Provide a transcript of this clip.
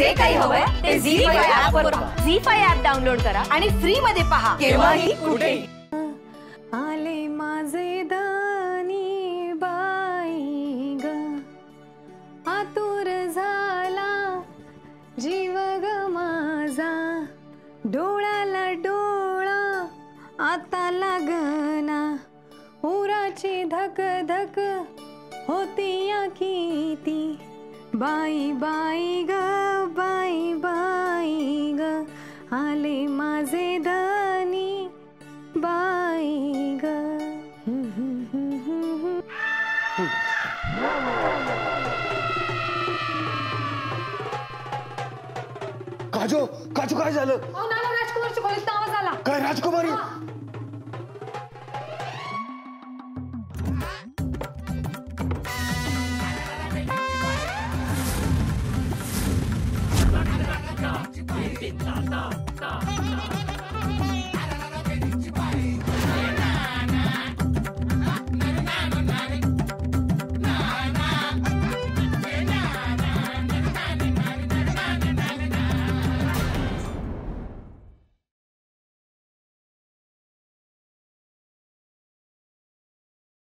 जे काही हवंय ते झी5 ऍप वर पहा. झी5 ऍप डाउनलोड करा आणि फ्री मध्ये पहा केव्हाही कुठेही. आले माझे दानी बाई ग, आतुर झाला जीव ग माझा, डोळ्याला डोळा आता लागना, उराची धक धक होती या किती, बाई बाई ग बाई बाई ग, आले माझे दानी बाई ग. काजू काजू काय झालं? नाना राजकुमारची खोलीत आवाज आला. काय राजकुमारी?